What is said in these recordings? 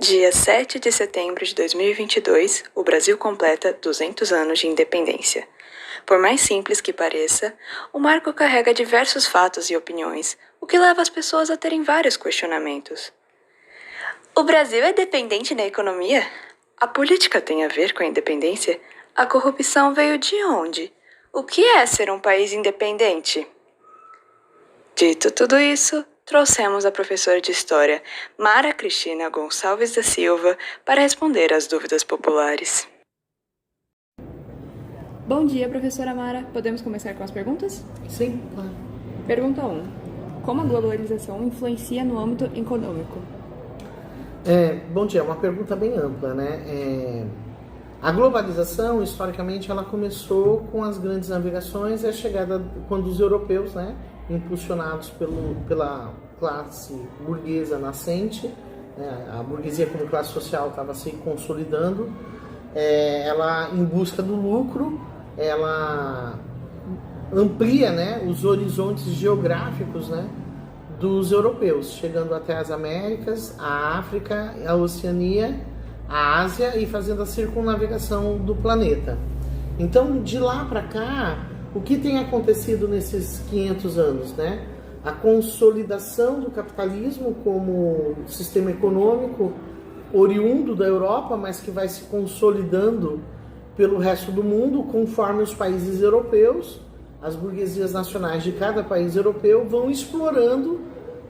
Dia 7 de setembro de 2022, o Brasil completa 200 anos de independência. Por mais simples que pareça, o marco carrega diversos fatos e opiniões, o que leva as pessoas a terem vários questionamentos. O Brasil é dependente na economia? A política tem a ver com a independência? A corrupção veio de onde? O que é ser um país independente? Dito tudo isso, trouxemos a professora de História, Mara Cristina Gonçalves da Silva, para responder às dúvidas populares. Bom dia, professora Mara. Podemos começar com as perguntas? Sim, claro. Pergunta 1. Como a globalização influencia no âmbito econômico? Bom dia, é uma pergunta bem ampla, né? A globalização, historicamente, ela começou com as grandes navegações e a chegada quando os europeus, né, impulsionados pela classe burguesa nascente, a burguesia como classe social estava se consolidando, ela, em busca do lucro, ela amplia, né, os horizontes geográficos, né, dos europeus, chegando até as Américas, a África, a Oceania, a Ásia e fazendo a circunnavegação do planeta. Então, de lá para cá, o que tem acontecido nesses 500 anos, né? A consolidação do capitalismo como sistema econômico oriundo da Europa, mas que vai se consolidando pelo resto do mundo, conforme os países europeus, as burguesias nacionais de cada país europeu vão explorando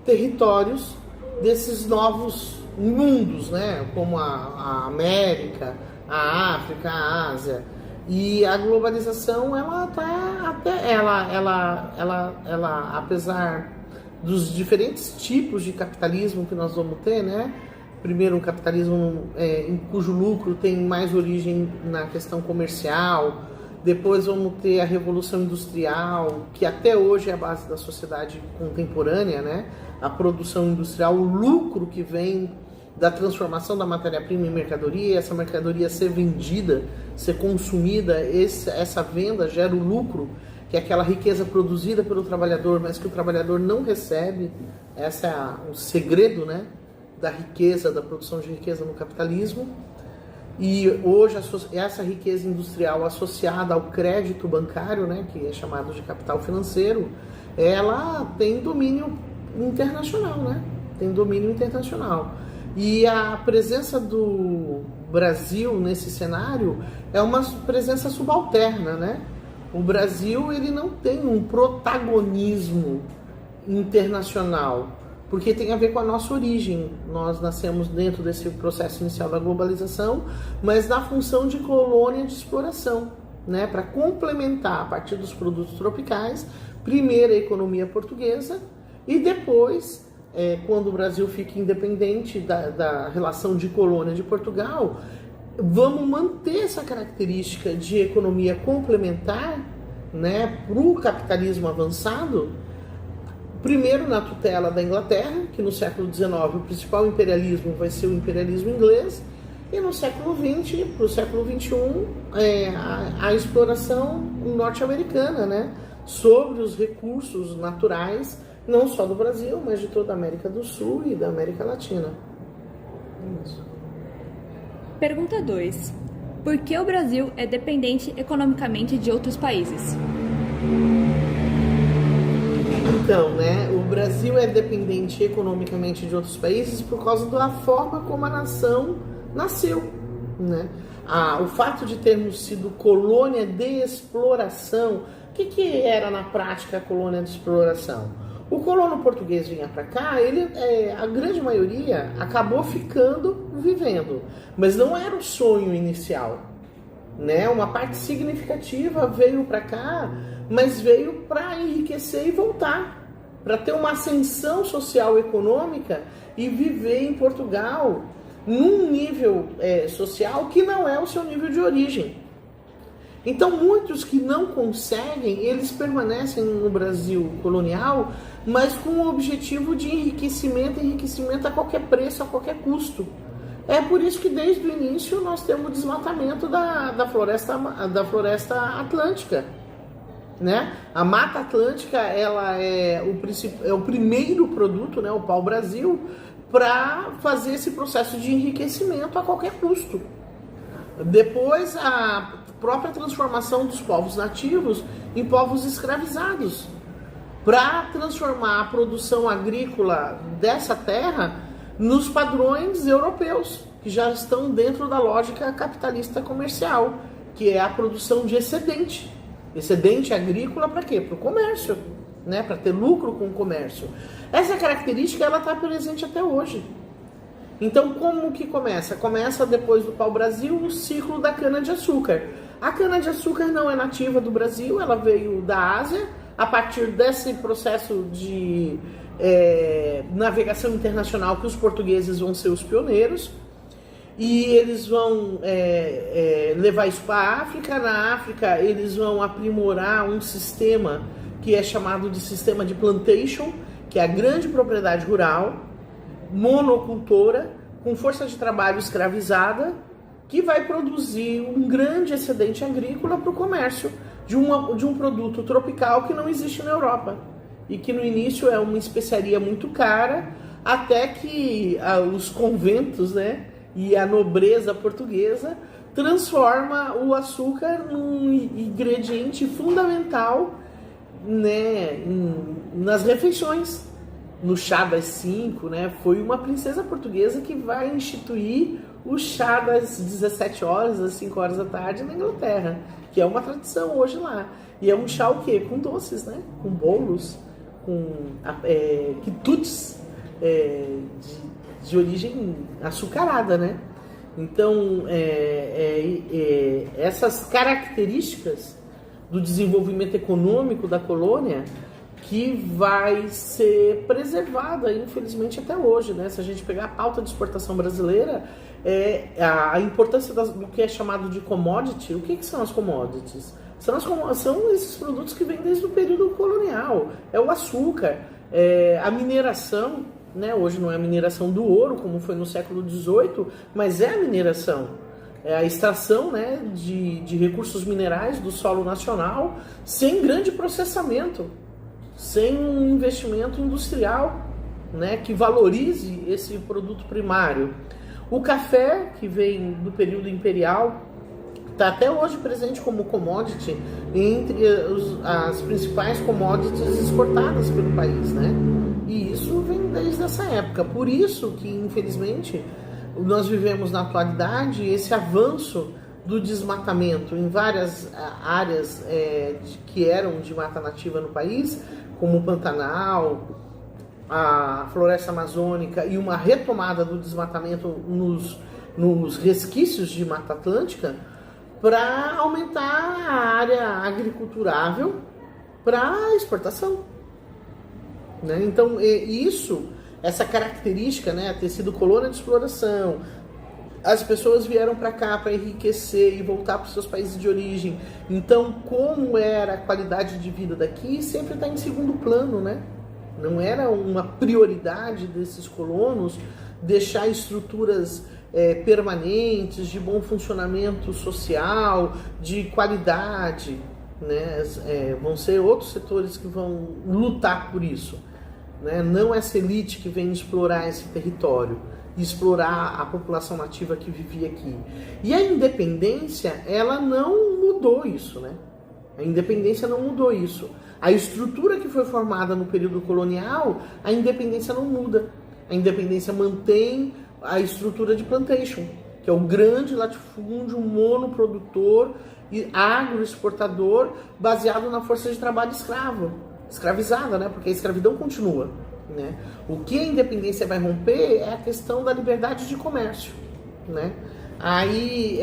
territórios desses novos mundos, né? Como a América, a África, a Ásia. E a globalização, ela apesar dos diferentes tipos de capitalismo que nós vamos ter, né? Primeiro, um capitalismo em cujo lucro tem mais origem na questão comercial. Depois vamos ter a Revolução Industrial, que até hoje é a base da sociedade contemporânea, né? A produção industrial, o lucro que vem da transformação da matéria-prima em mercadoria, essa mercadoria ser vendida, ser consumida, essa venda gera o lucro, que é aquela riqueza produzida pelo trabalhador, mas que o trabalhador não recebe. Esse é o segredo, né, da riqueza, da produção de riqueza no capitalismo. E hoje essa riqueza industrial associada ao crédito bancário, né, que é chamado de capital financeiro, ela tem domínio internacional, né? Tem domínio internacional. E a presença do Brasil nesse cenário é uma presença subalterna, né? O Brasil, ele não tem um protagonismo internacional, porque tem a ver com a nossa origem. Nós nascemos dentro desse processo inicial da globalização, mas na função de colônia de exploração, né? Para complementar, a partir dos produtos tropicais, primeiro a economia portuguesa e depois, quando o Brasil fica independente da relação de colônia de Portugal, vamos manter essa característica de economia complementar, né, para o capitalismo avançado. Primeiro na tutela da Inglaterra, que no século XIX o principal imperialismo vai ser o imperialismo inglês, e no século XX, para o século XXI, a exploração norte-americana, né, sobre os recursos naturais, não só do Brasil, mas de toda a América do Sul e da América Latina. Isso. Pergunta 2. Por que o Brasil é dependente economicamente de outros países? Então, né, o Brasil é dependente economicamente de outros países por causa da forma como a nação nasceu, né? O fato de termos sido colônia de exploração, o que era na prática a colônia de exploração? O colono português vinha para cá, a grande maioria acabou vivendo, mas não era o sonho inicial, né? Uma parte significativa veio para cá, mas veio para enriquecer e voltar, para ter uma ascensão social e econômica e viver em Portugal num nível social que não é o seu nível de origem. Então, muitos que não conseguem, eles permanecem no Brasil colonial, mas com o objetivo de enriquecimento a qualquer preço, a qualquer custo. É por isso que desde o início nós temos o desmatamento da floresta atlântica, né? A Mata Atlântica, ela é o primeiro produto, né, o pau-brasil, para fazer esse processo de enriquecimento a qualquer custo. Depois, a própria transformação dos povos nativos em povos escravizados, para transformar a produção agrícola dessa terra nos padrões europeus, que já estão dentro da lógica capitalista comercial, que é a produção de excedente. Excedente agrícola para quê? Para o comércio, né? Para ter lucro com o comércio. Essa característica está presente até hoje. Então, como que começa? Começa depois do pau-brasil o ciclo da cana-de-açúcar. A cana-de-açúcar não é nativa do Brasil, ela veio da Ásia, a partir desse processo de navegação internacional que os portugueses vão ser os pioneiros, e eles vão levar isso para a África. Na África, eles vão aprimorar um sistema que é chamado de sistema de plantation, que é a grande propriedade rural, monocultora, com força de trabalho escravizada, que vai produzir um grande excedente agrícola para o comércio de um produto tropical que não existe na Europa. E que no início é uma especiaria muito cara, até que os conventos, né, e a nobreza portuguesa transforma o açúcar num ingrediente fundamental, né, nas refeições. No chá das 5, né, foi uma princesa portuguesa que vai instituir o chá das 17 horas, às 5 horas da tarde na Inglaterra, que é uma tradição hoje lá. E é um chá o quê? Com doces, né? Com bolos, com quitutes de origem açucarada, né? Então, essas características do desenvolvimento econômico da colônia que vai ser preservada, infelizmente, até hoje, né? Se a gente pegar a pauta de exportação brasileira, a importância do que é chamado de commodity. O que são as commodities? São esses produtos que vêm desde o período colonial. É o açúcar, a mineração, né? Hoje não é a mineração do ouro, como foi no século XVIII, mas é a mineração. É a extração, né, de recursos minerais do solo nacional sem grande processamento, sem um investimento industrial, né, que valorize esse produto primário. O café, que vem do período imperial, está até hoje presente como commodity entre as principais commodities exportadas pelo país, né? E isso vem desde essa época. Por isso que, infelizmente, nós vivemos na atualidade esse avanço do desmatamento em várias áreas que eram de mata nativa no país, como o Pantanal, a floresta amazônica, e uma retomada do desmatamento nos resquícios de Mata Atlântica, para aumentar a área agriculturável para exportação, né? Então, essa característica, né, ter sido colônia de exploração, as pessoas vieram para cá para enriquecer e voltar para os seus países de origem. Então, como era a qualidade de vida daqui, sempre está em segundo plano, né? Não era uma prioridade desses colonos deixar estruturas permanentes, de bom funcionamento social, de qualidade, né? Vão ser outros setores que vão lutar por isso, né? Não essa elite que vem explorar esse território, explorar a população nativa que vivia aqui. E a independência, ela não mudou isso, né? A independência não mudou isso. A estrutura que foi formada no período colonial, a independência não muda. A independência mantém a estrutura de plantation, que é o grande latifúndio monoprodutor e agroexportador baseado na força de trabalho escravizada, né? Porque a escravidão continua, né? O que a independência vai romper é a questão da liberdade de comércio, né? Aí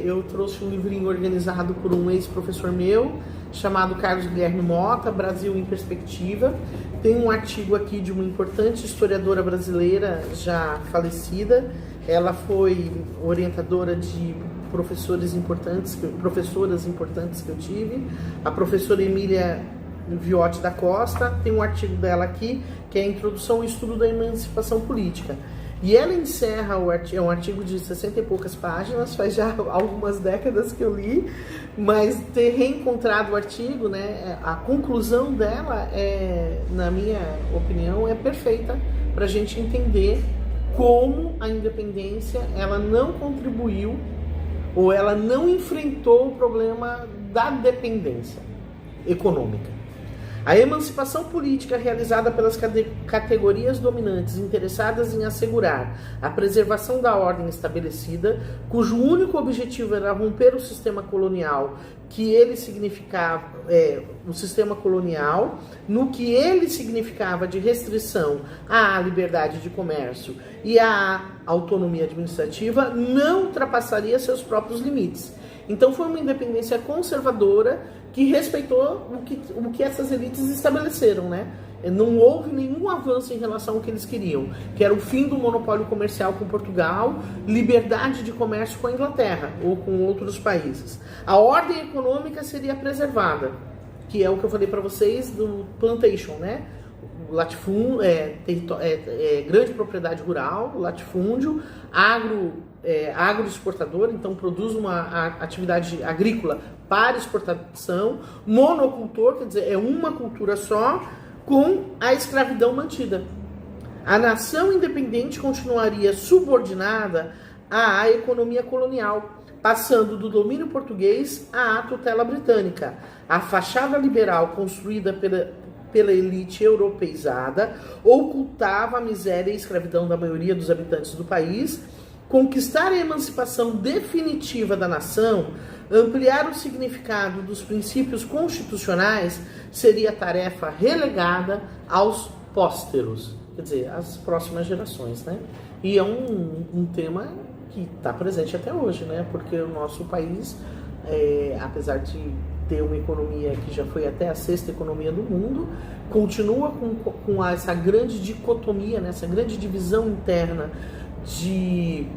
eu trouxe um livrinho organizado por um ex-professor meu, chamado Carlos Guilherme Mota, Brasil em Perspectiva. Tem um artigo aqui de uma importante historiadora brasileira já falecida. Ela foi orientadora de professoras importantes que eu tive, a professora Emília Viotti da Costa. Tem um artigo dela aqui, que é a Introdução ao Estudo da Emancipação Política. E ela encerra é um artigo de 60 e poucas páginas, faz já algumas décadas que eu li, mas ter reencontrado o artigo, né, a conclusão dela, na minha opinião, é perfeita para a gente entender como a independência ela não contribuiu ou ela não enfrentou o problema da dependência econômica. A emancipação política realizada pelas categorias dominantes interessadas em assegurar a preservação da ordem estabelecida, cujo único objetivo era romper o sistema colonial, que ele significava, o sistema colonial, no que ele significava de restrição à liberdade de comércio e à autonomia administrativa, não ultrapassaria seus próprios limites. Então foi uma independência conservadora que respeitou o que essas elites estabeleceram, né? Não houve nenhum avanço em relação ao que eles queriam, que era o fim do monopólio comercial com Portugal, liberdade de comércio com a Inglaterra ou com outros países. A ordem econômica seria preservada, que é o que eu falei para vocês do plantation, né? Latifúndio, grande propriedade rural, latifúndio, agroexportador, então produz uma atividade agrícola para exportação, monocultor, quer dizer, é uma cultura só, com a escravidão mantida. A nação independente continuaria subordinada à economia colonial, passando do domínio português à tutela britânica. A fachada liberal construída pela elite europeizada ocultava a miséria e escravidão da maioria dos habitantes do país. Conquistar a emancipação definitiva da nação, ampliar o significado dos princípios constitucionais, seria tarefa relegada aos pósteros, quer dizer, às próximas gerações, né? E é um tema que está presente até hoje, né? Porque o nosso país, apesar de ter uma economia que já foi até a 6ª economia do mundo, continua com essa grande dicotomia, né? Essa grande divisão interna de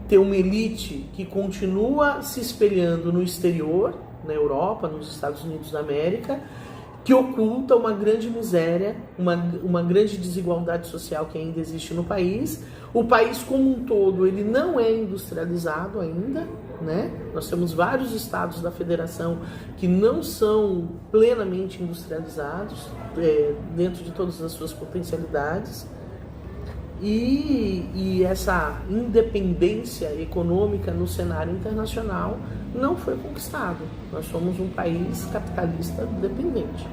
ter uma elite que continua se espelhando no exterior, na Europa, nos Estados Unidos da América, que oculta uma grande miséria, uma grande desigualdade social que ainda existe no país. O país como um todo, ele não é industrializado ainda, né? Nós temos vários estados da federação que não são plenamente industrializados, dentro de todas as suas potencialidades. E essa independência econômica no cenário internacional não foi conquistado. Nós somos um país capitalista dependente.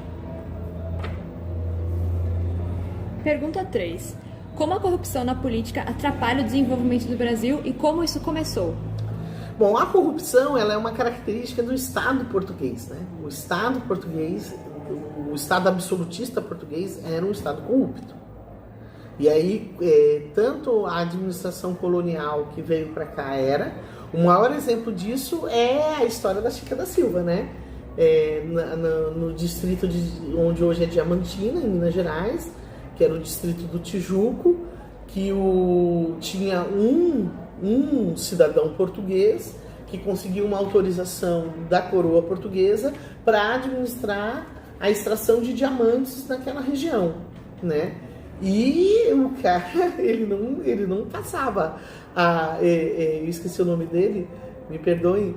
Pergunta 3. Como a corrupção na política atrapalha o desenvolvimento do Brasil e como isso começou? Bom, a corrupção ela é uma característica do Estado português, né? O Estado português, o Estado absolutista português era um Estado corrupto. E aí, tanto a administração colonial que veio para cá era, o maior exemplo disso é a história da Chica da Silva, né? No distrito onde hoje é Diamantina, em Minas Gerais, que era o distrito do Tijuco, que tinha um cidadão português que conseguiu uma autorização da coroa portuguesa para administrar a extração de diamantes naquela região, né? E o cara, ele não passava. Eu esqueci o nome dele, me perdoem,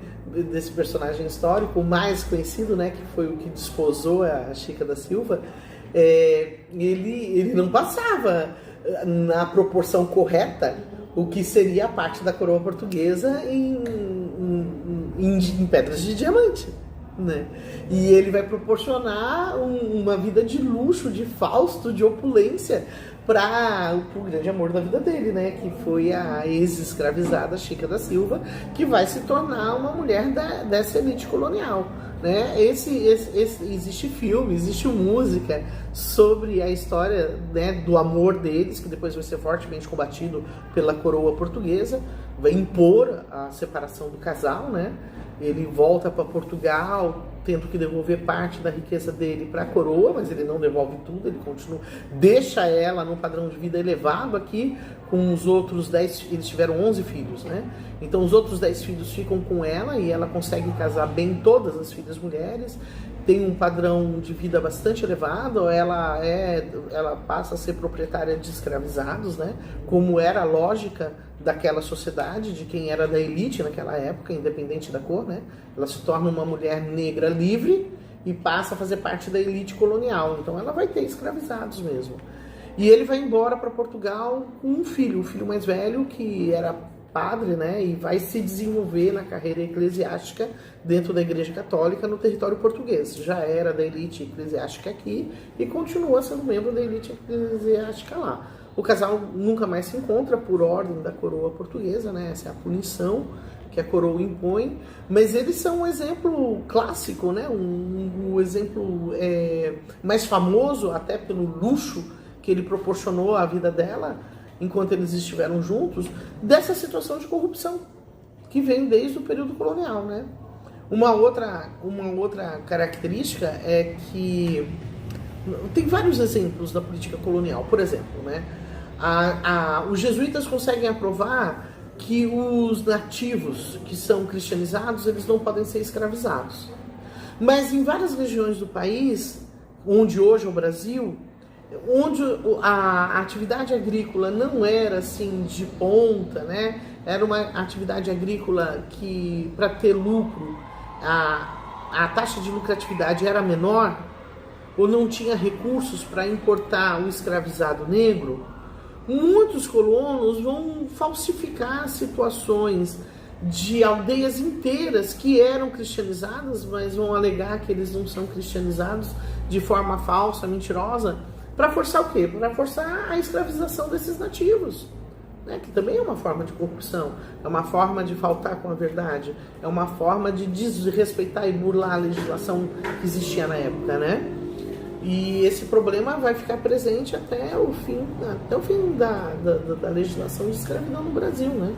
desse personagem histórico, o mais conhecido, né, que foi o que desposou a Chica da Silva. Ele não passava na proporção correta o que seria a parte da coroa portuguesa em pedras de diamante, né? E ele vai proporcionar uma vida de luxo, de fausto, de opulência para o grande amor da vida dele, né? Que foi a ex-escravizada Chica da Silva, que vai se tornar uma mulher dessa elite colonial, né? Existe filme, existe música sobre a história, né, do amor deles, que depois vai ser fortemente combatido pela coroa portuguesa, vai impor a separação do casal, né? Ele volta para Portugal, tendo que devolver parte da riqueza dele para a coroa, mas ele não devolve tudo, ele continua, deixa ela num padrão de vida elevado aqui, com os outros 10, eles tiveram 11 filhos, né? Então os outros 10 filhos ficam com ela e ela consegue casar bem todas as filhas mulheres, tem um padrão de vida bastante elevado, ela passa a ser proprietária de escravizados, né? Como era a lógica daquela sociedade, de quem era da elite naquela época, independente da cor, né? Ela se torna uma mulher negra livre e passa a fazer parte da elite colonial. Então ela vai ter escravizados mesmo. E ele vai embora para Portugal com um filho, o filho mais velho, que era padre, né, e vai se desenvolver na carreira eclesiástica dentro da Igreja Católica no território português. Já era da elite eclesiástica aqui e continua sendo membro da elite eclesiástica lá. O casal nunca mais se encontra por ordem da coroa portuguesa, né, essa é a punição que a coroa impõe, mas eles são um exemplo clássico, né, um exemplo mais famoso até pelo luxo que ele proporcionou à vida dela, enquanto eles estiveram juntos, dessa situação de corrupção, que vem desde o período colonial, né? Uma outra característica é que tem vários exemplos da política colonial. Por exemplo, né, os jesuítas conseguem aprovar que os nativos que são cristianizados, eles não podem ser escravizados. Mas em várias regiões do país, onde hoje é o Brasil, onde a atividade agrícola não era assim de ponta, né? Era uma atividade agrícola que, para ter lucro, a taxa de lucratividade era menor, ou não tinha recursos para importar o escravizado negro, muitos colonos vão falsificar situações de aldeias inteiras que eram cristianizadas, mas vão alegar que eles não são cristianizados de forma falsa, mentirosa, para forçar o quê? Para forçar a escravização desses nativos, né? Que também é uma forma de corrupção, é uma forma de faltar com a verdade, é uma forma de desrespeitar e burlar a legislação que existia na época, né? E esse problema vai ficar presente até o fim da legislação de escravidão no Brasil, né?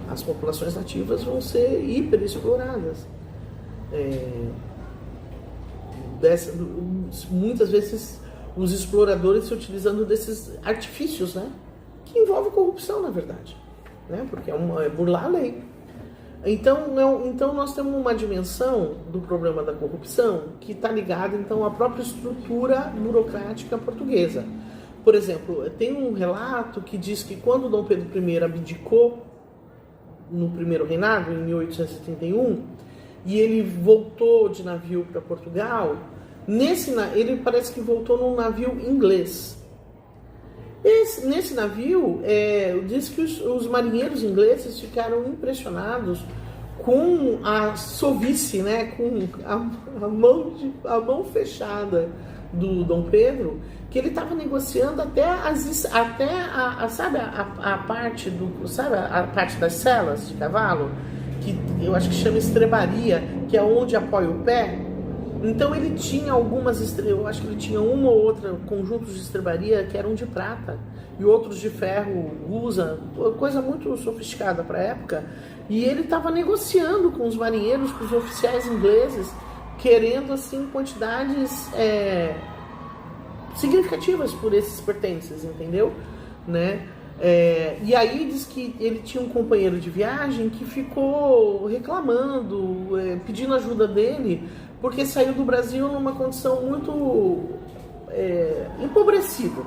As populações nativas vão ser hiperexploradas. Muitas vezes os exploradores se utilizando desses artifícios, né? Que envolve corrupção, na verdade, né? Porque é burlar a lei. Então nós temos uma dimensão do problema da corrupção que está ligada então à própria estrutura burocrática portuguesa. Por exemplo, tem um relato que diz que quando Dom Pedro I abdicou no primeiro reinado, em 1831, e ele voltou de navio para Portugal, ele parece que voltou num navio inglês. Nesse navio, diz que os marinheiros ingleses ficaram impressionados com a sovice, né, com a mão fechada do Dom Pedro, que ele estava negociando até a parte das selas de cavalo, que eu acho que chama estrebaria, que é onde apoia o pé. Então ele tinha eu acho que ele tinha uma ou outra conjuntos de estrebaria que eram de prata e outros de ferro gusa, coisa muito sofisticada para a época. E ele estava negociando com os marinheiros, com os oficiais ingleses, querendo assim quantidades significativas por esses pertences, entendeu? Né? E aí diz que ele tinha um companheiro de viagem que ficou reclamando, pedindo ajuda dele, porque saiu do Brasil numa condição muito empobrecida.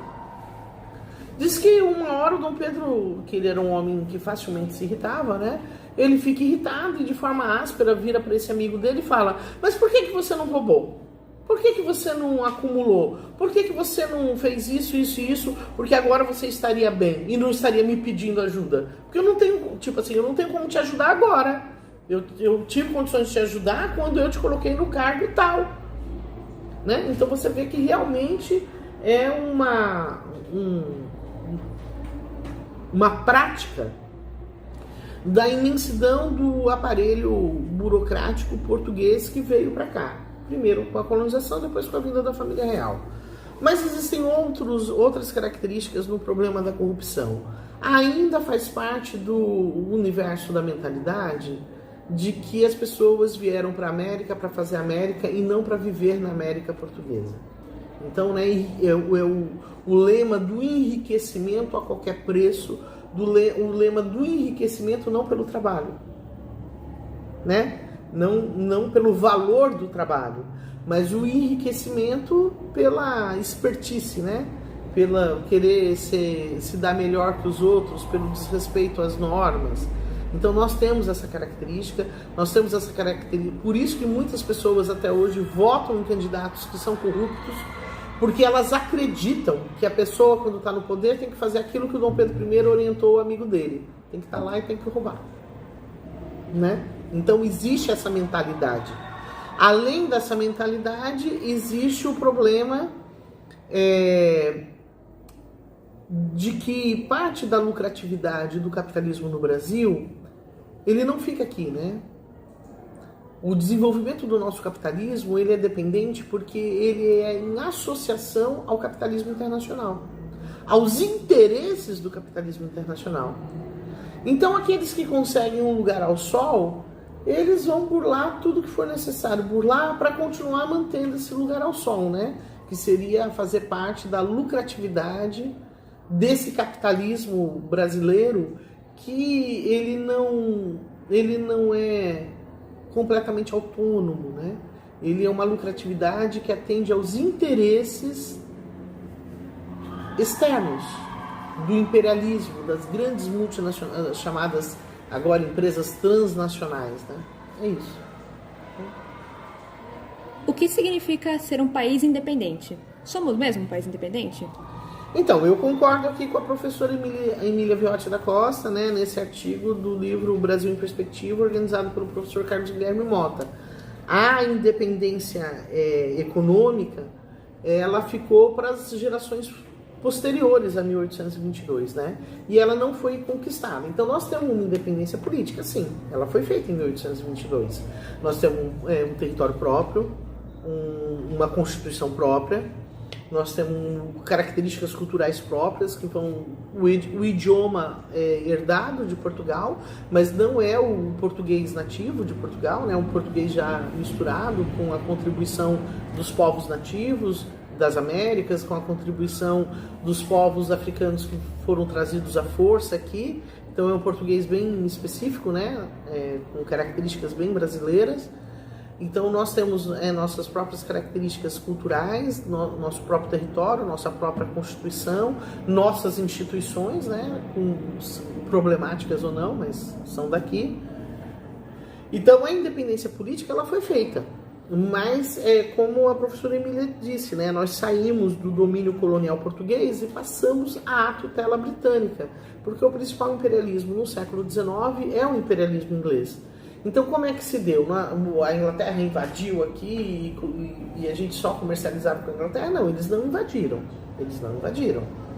Diz que uma hora o Dom Pedro, que ele era um homem que facilmente se irritava, né? Ele fica irritado e de forma áspera vira para esse amigo dele e fala: mas por que você não roubou? Por que você não acumulou? Por que você não fez isso, isso e isso? Porque agora você estaria bem e não estaria me pedindo ajuda. Porque eu não tenho, eu não tenho como te ajudar agora. Eu tive condições de te ajudar quando eu te coloquei no cargo tal. Né? Então você vê que realmente é uma prática da imensidão do aparelho burocrático português que veio para cá. Primeiro com a colonização, depois com a vinda da família real. Mas existem outras características no problema da corrupção. Ainda faz parte do universo da mentalidade de que as pessoas vieram para a América para fazer América e não para viver na América portuguesa. Então, né, o lema do enriquecimento a qualquer preço, o lema do enriquecimento não pelo trabalho, né? Não pelo valor do trabalho, mas o enriquecimento pela expertise, né? Pela querer se dar melhor que os outros, pelo desrespeito às normas. Então nós temos essa característica, por isso que muitas pessoas até hoje votam em candidatos que são corruptos, porque elas acreditam que a pessoa, quando está no poder, tem que fazer aquilo que o Dom Pedro I orientou o amigo dele. Tem que estar lá e tem que roubar. Né? Então existe essa mentalidade. Além dessa mentalidade, existe o problema de que parte da lucratividade do capitalismo no Brasil, ele não fica aqui, né? O desenvolvimento do nosso capitalismo, ele é dependente porque ele é em associação ao capitalismo internacional, aos interesses do capitalismo internacional. Então, aqueles que conseguem um lugar ao sol, eles vão burlar tudo que for necessário burlar para continuar mantendo esse lugar ao sol, né? Que seria fazer parte da lucratividade desse capitalismo brasileiro, que ele não é completamente autônomo, né? Ele é uma lucratividade que atende aos interesses externos do imperialismo, das grandes multinacionais, chamadas agora empresas transnacionais, né? É isso. O que significa ser um país independente? Somos mesmo um país independente? Então, eu concordo aqui com a professora Emília Viotti da Costa, né, nesse artigo do livro O Brasil em Perspectiva, organizado pelo professor Carlos Guilherme Mota. A independência econômica, ela ficou para as gerações posteriores a 1822, né? E ela não foi conquistada. Então, nós temos uma independência política, sim. Ela foi feita em 1822. Nós temos um território próprio, uma constituição própria. Nós temos características culturais próprias, que vão o idioma herdado de Portugal, mas não é o português nativo de Portugal, né? Um português já misturado com a contribuição dos povos nativos das Américas, com a contribuição dos povos africanos que foram trazidos à força aqui. Então é um português bem específico, né? Com características bem brasileiras. Então nós temos nossas próprias características culturais, nosso próprio território, nossa própria Constituição, nossas instituições, né, com problemáticas ou não, mas são daqui. Então a independência política ela foi feita, mas como a professora Emília disse, né, nós saímos do domínio colonial português e passamos à tutela britânica, porque o principal imperialismo no século XIX é o imperialismo inglês. Então, como é que se deu? A Inglaterra invadiu aqui e a gente só comercializava com a Inglaterra? Não, eles não invadiram.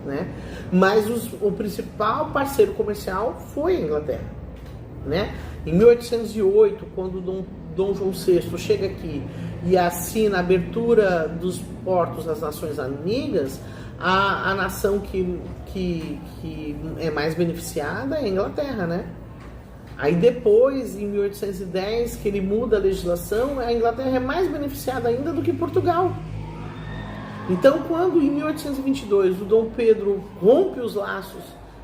Né? Mas o principal parceiro comercial foi a Inglaterra. Né? Em 1808, quando Dom João VI chega aqui e assina a abertura dos portos das nações amigas, a nação que é mais beneficiada é a Inglaterra, né? Aí depois, em 1810, que ele muda a legislação, a Inglaterra é mais beneficiada ainda do que Portugal. Então, quando em 1822 o Dom Pedro rompe os laços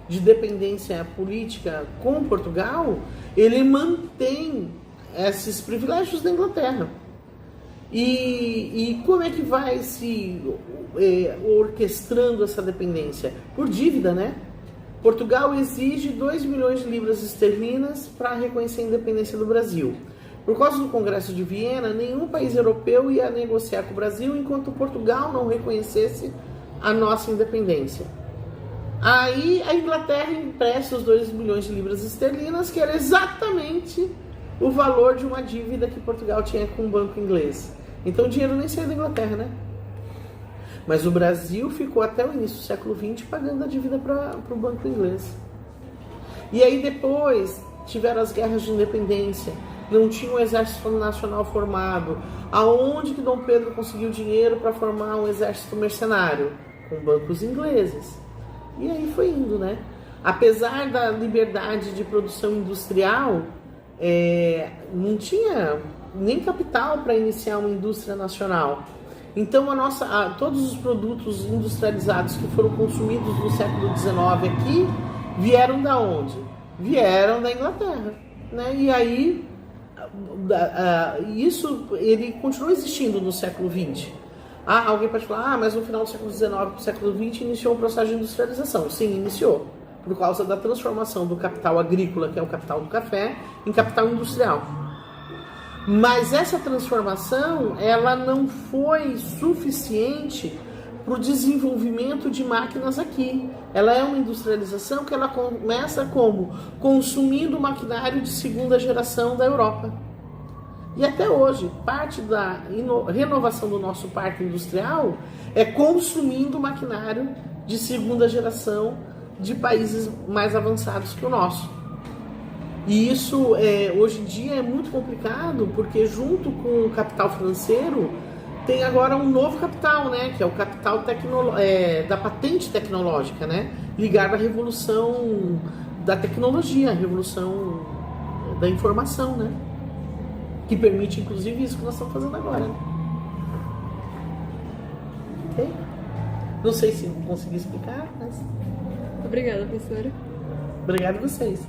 de dependência política com Portugal, ele mantém esses privilégios da Inglaterra. E como é que vai se orquestrando essa dependência? Por dívida, né? Portugal exige 2 milhões de libras esterlinas para reconhecer a independência do Brasil. Por causa do Congresso de Viena, nenhum país europeu ia negociar com o Brasil enquanto Portugal não reconhecesse a nossa independência. Aí a Inglaterra empresta os 2 milhões de libras esterlinas, que era exatamente o valor de uma dívida que Portugal tinha com o banco inglês. Então o dinheiro nem saiu da Inglaterra, né? Mas o Brasil ficou até o início do século XX pagando a dívida para o banco inglês. E aí depois tiveram as guerras de independência, não tinha um exército nacional formado. Aonde que Dom Pedro conseguiu dinheiro para formar um exército mercenário? Com bancos ingleses. E aí foi indo, né? Apesar da liberdade de produção industrial, não tinha nem capital para iniciar uma indústria nacional. Então todos os produtos industrializados que foram consumidos no século XIX aqui vieram da onde? Vieram da Inglaterra, né? E aí isso ele continuou existindo no século XX. Alguém pode falar, mas no final do século XIX para o século XX iniciou um processo de industrialização. Sim, iniciou, por causa da transformação do capital agrícola, que é o capital do café, em capital industrial. Mas essa transformação, ela não foi suficiente para o desenvolvimento de máquinas aqui. Ela é uma industrialização que ela começa como? Consumindo maquinário de segunda geração da Europa. E até hoje, parte da renovação do nosso parque industrial é consumindo maquinário de segunda geração de países mais avançados que o nosso. E isso, hoje em dia, é muito complicado, porque junto com o capital financeiro, tem agora um novo capital, né? Que é o capital da patente tecnológica, né? Ligado à revolução da tecnologia, a revolução da informação, né? Que permite, inclusive, isso que nós estamos fazendo agora. Né? Ok? Não sei se consegui explicar, mas... Obrigada, professora. Obrigado a vocês.